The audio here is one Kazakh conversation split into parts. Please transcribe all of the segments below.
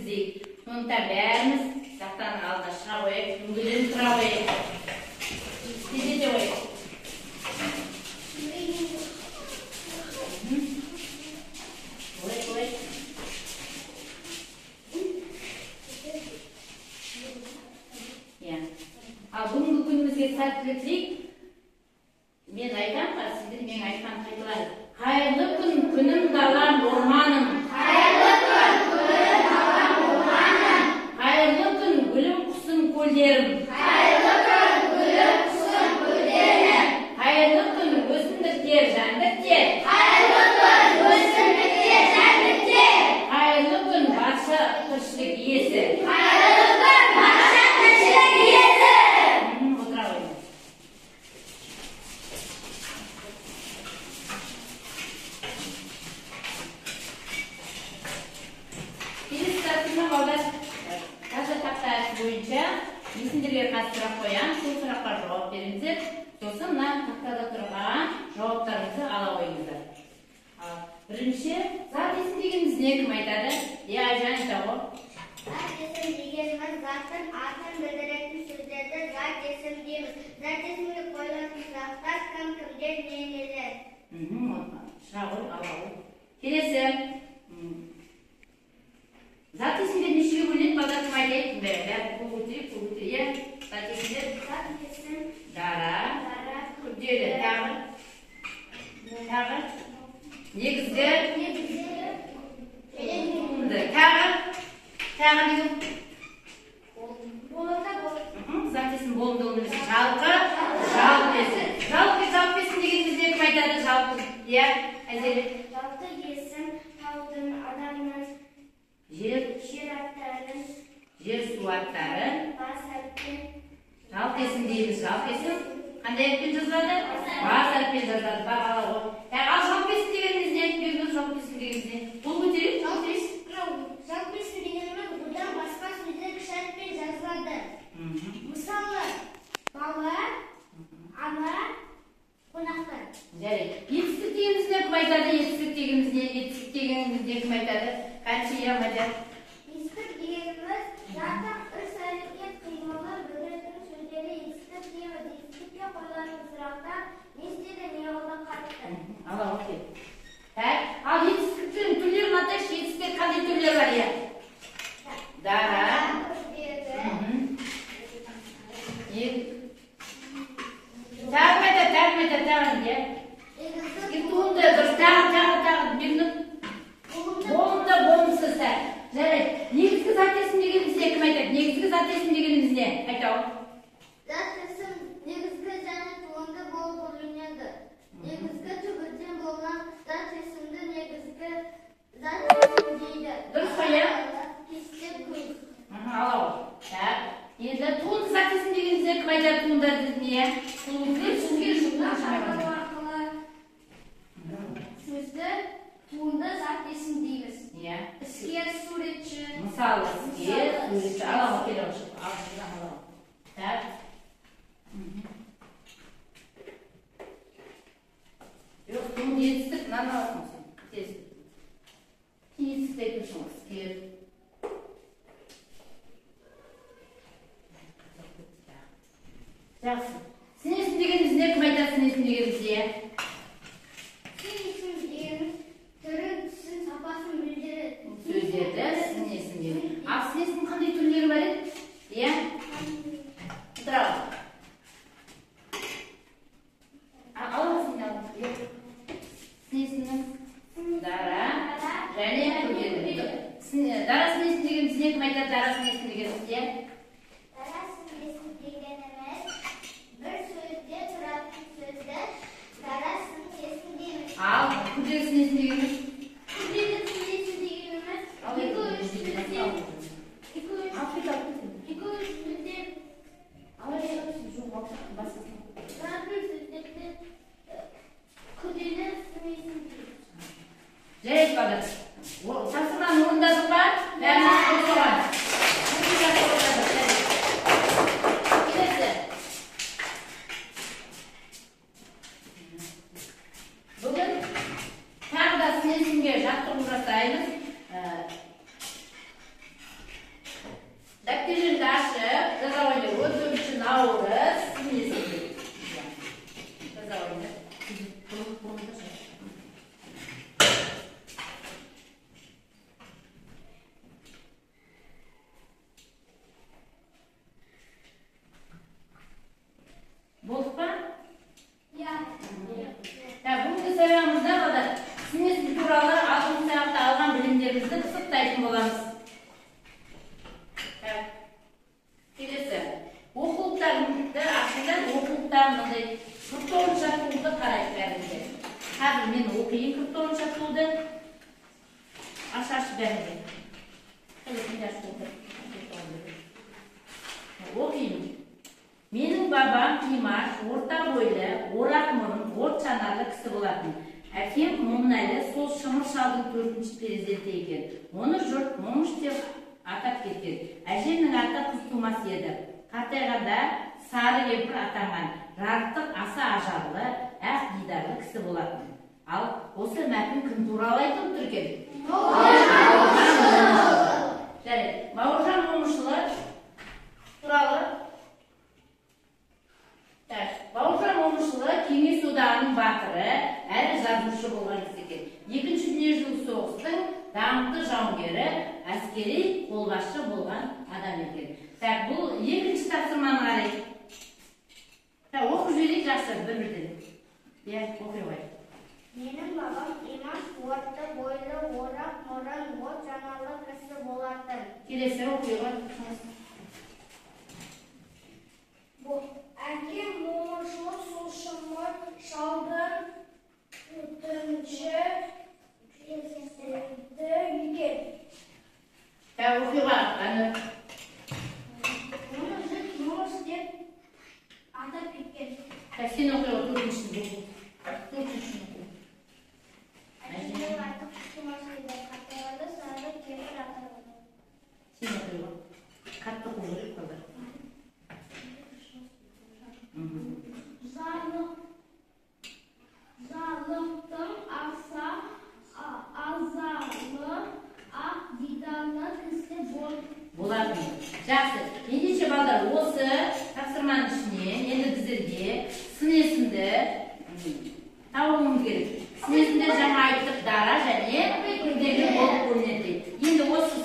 өткізейік. Сондықтан бәріміз тақтаның алдына шыға қояйық, дөңгеленіп тұра қояйық. Тездете қояйық. Ал бүгінгі күнімізге сәттілік тілейік. Мен айтам, сіздер мен айтқан қайталаңыз. Қайырлы күн, күнім далам, орманым. Қайырлы күн, күнім далам, орманым. Қайырлы күн, гүлім, құсым, көлдерім. Қайырлы күн, гүлім, құсым, көлдерім. Қайырлы күн, өсімдіктер, жәндіктер. Қайырлы күн, өсімдіктер, жәндіктер. Қайырлы күн, барша тіршілік иесі. Қайырлы күн, барша тіршілік иесі. Отыра қойыңыз. Қазір тақта бойынша есімдерге қатысты сұрақ қоямын, сол сұраққа жауап беріңіздер. Сосын мына тақтада тұрған жауаптарыңызды ала қойыңыздар. Бірінші, зат есім дегеніміз не, кім айтады? Айжан айта ғой. Зат есім дегеніміз заттың атын білдіретін сөздерді зат есім дейміз. Зат есімге қойылатын сұрақтар кім, кімдер, нелер? Шыға ғой, ала ғой. Келесі. Зат есімдер нешеге бөлінеді? Балдар кім айтайық? Бәрі көңілтейік. Зат есімдер? Зат есім дара, күрделі, тағы, негізгі, туынды, тағы деген зат есім болымды немесе жалпы есім. Жалпы есім дегеніміз не, кім айтады? Жалпы, Әзелі? жалпы есім таудың, адамның, жер аттарын, жер су аттарын, бас әріппен, жалпы есім дейміз. Жалпы есім қандай әріппен жазылады? Бас әріппен жазылады. Бағала ғой. Ал жалпы есім дегеніміз не айтып беріңіз? Жалпы есім дегеніміз не? Бұл көтерейік? жалпы есім дегеніміз бұдан басқа сөздер кіші әріппен жазылады. Мысалы, бала, ана, қонақтар. Жарайды. Етістік дегеніміз не, кім айтады? Етістік дегеніміз не, кім айтады? Қаншия, Мадияр? Етістік дегеніміз заттың іс-әрекет қимылы білдіретін сөздері етістік дейміз. Етістікке қойылатын сұрақтар не істеді, не олды, қатты. Ала оқи. Ал етістіктің түрлерін атайықшы. Етістік қандай түрлер бар, иә? Дара, тағы, иә? Туынды, дұрыс, тағы, берініп. Болымды, болымсыз, жарайды. Негізгі зат есім дегеніміз не, кім айтады? Негізгі зат есім дегеніміз не? Айтау. Зат есім негізгі және туынды болып бөлінеді. Негізгі түбірден болған зат есімді негізгі зат есім дейді. Дұрыс қой, иә? Кесте көз. Ала ғой. Енді туынды зат есім дегеніміз не, кім айтады? Туындарды не? Сөзді туынды зат есім дейміз. Іскер, суретші. Мысалы, іскер, суретші. Ала ғой, келе ғой. Так. Жоқ, туынды етістік, мынаны аласың сен. Тез. Етістік айтушың, іскер. Жақсы. Сен есім дегеніміз не, кім айтады? Сен есім дегеніміз не? Сен есім дегеніміз түрін, түсін, сапасын білдіреді. Сөздерді сен есім дегеніміз. Ал сен есім қандай түрлері бар еді? Иә? Тұра ғой. Аласың, аласың. Сен есімнің? Дара. Және күрделі. Дара сен есім дегеніміз не, кім айтады? Дара сен есім дегеніміз не? Дара сен есім дегеніміз бір сөзде тұратын сөзді дара сен есім дейміз. Ал күрделі сен есім дегеніміз? Күрделі сен есім дегеніміз жарайды, балдар. Тапсырманы орындадық па? Бәріміз қосылған. Келесі. Бүгін тағы да сізге жаттығу жасаймыз. боламыз. Келесі. Оқулықтарымды ашыңдар, оқулықтарым мындай 49 жаттығуды қарайды бәрінде. Қазір мен оқиын 49 жаттығуды. Аша-ашы бәрінде. Оқиын. Менің бабам Имаш, орта бойлы, орақ мұрын, от жанарлы кісі болатын. Әкем Момынайлы сол шымыр шалдың 4-ші перзенті екен. Оны жұрт Момыш деп атап кеткен. Әжемнің аты қыз тумас еді. Қартайғанда сары кемпір атанған, жарықтық аса ажарлы, ақ дидарлы кісі болатын. Ал осы мәтін кім туралы айтып тұр екен? Бауыржан Момышұлы туралы. Бауыржан Момышұлы Кеңес одағының батыры, әрі жазушы болған кісі екен. Екінші дүниежүзілік соғыстың даңқты жауынгері, әскери қолбасшы болған адам екен. Бұл екінші тапсырманы қарайық. Оқып жіберейік жақсы бір-бірден. Оқи қой. Менің бабам Имаш, орта бойлы, орақ мұрын, от жанарлы кісі болатын. Келесі оқи қой. Әкем Момышұлы сол шымыр шалдың 4-ші перзенті екен. Оқиға аны. Оны жұрт Момыш деп атап кеткен. Сен оқиға 4-ші. Әжемнің аты қыз тумас еді. Қартайғанда сары кемпір атанған. Сен оқиға. Қатты қуырып қалды. Залықтың аса азалы, ақ дидарлы кісі болатын. Жақсы. Ендеше балдар, осы тапсырманың ішіне енді біздерге сын есімді тауымыз керек. Сын есімді жаңа айттық дара және күрделі болып көрінеді. Енді осы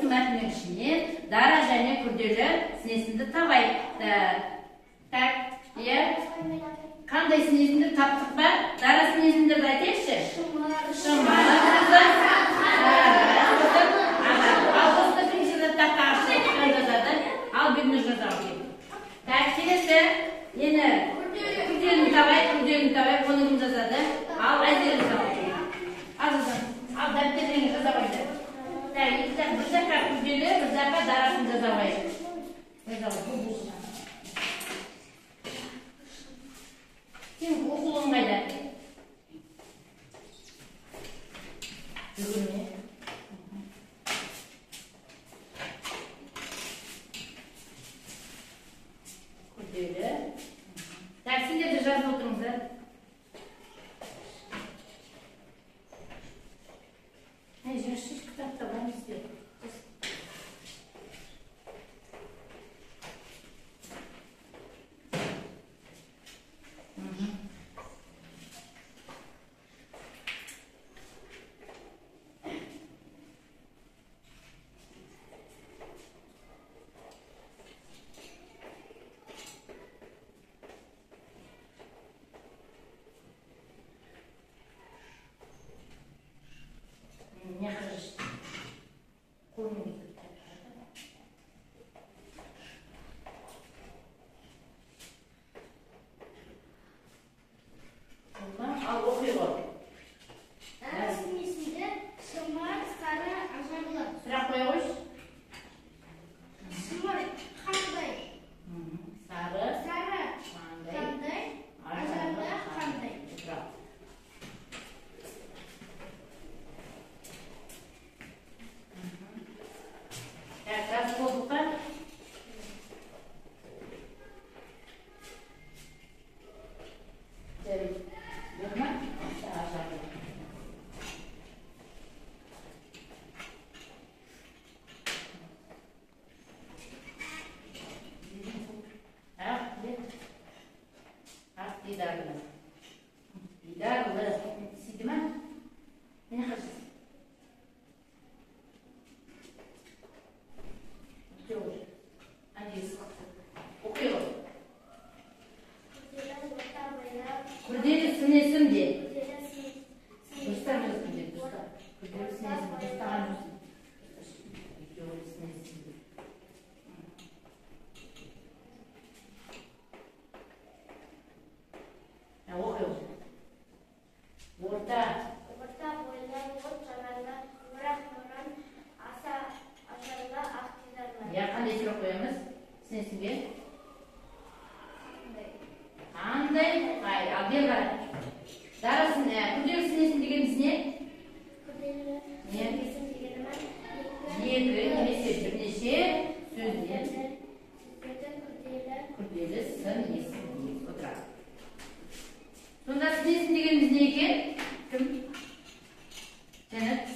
мәтіннің ішіне дара және күрделі сын есімді табайық. Қандай сын есімді таптық ба? Дара сын есімдерді айтайықшы. Шымыр. Ал осы бірінші заттақты ашылып жазады. Ал біріне жазады. Келесі, енді күрделін табайық, оны кім жазады? Ал әзірін жазады. Ал дәптерден жазабайды. Бір жаққа күрделі, бір жаққа дарасын жазабайды. Сен оқуың қайда? Жүгірме. Күрделі. Сендерді жазып отырыңыздар. Жас кітапта бар бізде.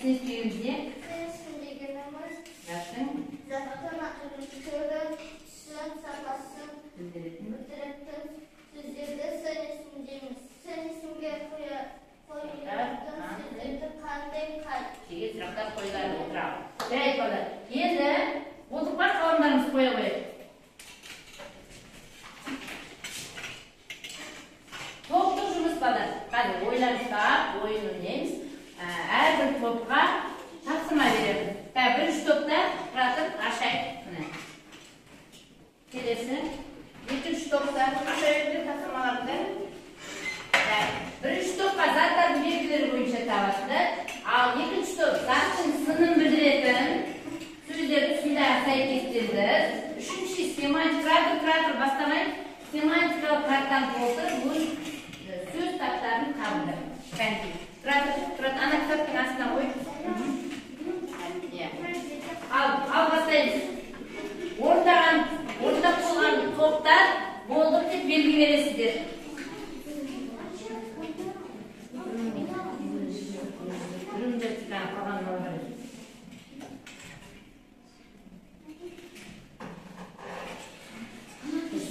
Sizin isminiz ne? Senin ismin Degenimiz. Yaşın? Zaten atölyenin sön sapasın. Bildirdin. Bitirettin. Sizlerde sen isminiz. Sen isimge koyuyorsun. Sizlerde kanday kay. Şeyi sıraklar koyular oturalım. Evet kadar. Endi olduk başka orunlarımızı koya koyalım. Topturuşumuz kadar. Hadi oylarımızda oyun oynayız. Her bir topğa taksıma verelim. Bir üç topta bırakıp aşağı. Kelesi. Bir üç topta aşağı verelim taksımalarda. Bir üç topqa zaten belgileri boyunca tavasıdır. Al iki üç top zaten sınım bildirетін sözler üstünde saykestirdir. Üçüncü semantik krater bastamay semantikалық karttan толтырып bu söz taktlarını kabul krater ana kitaptың астына қойып ал бастаймыз. Ортақ болған топтар болдық деп белгі бересіздер. Biz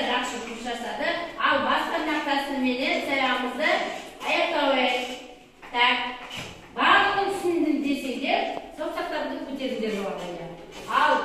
жақсы жұмыс жасады. Ал басқа нақтасыменен сабағымызды аяқтауайық. Так, барлығын түсіндім десеңдер, саусақтарды көтеріңдер жоғарыға. Ал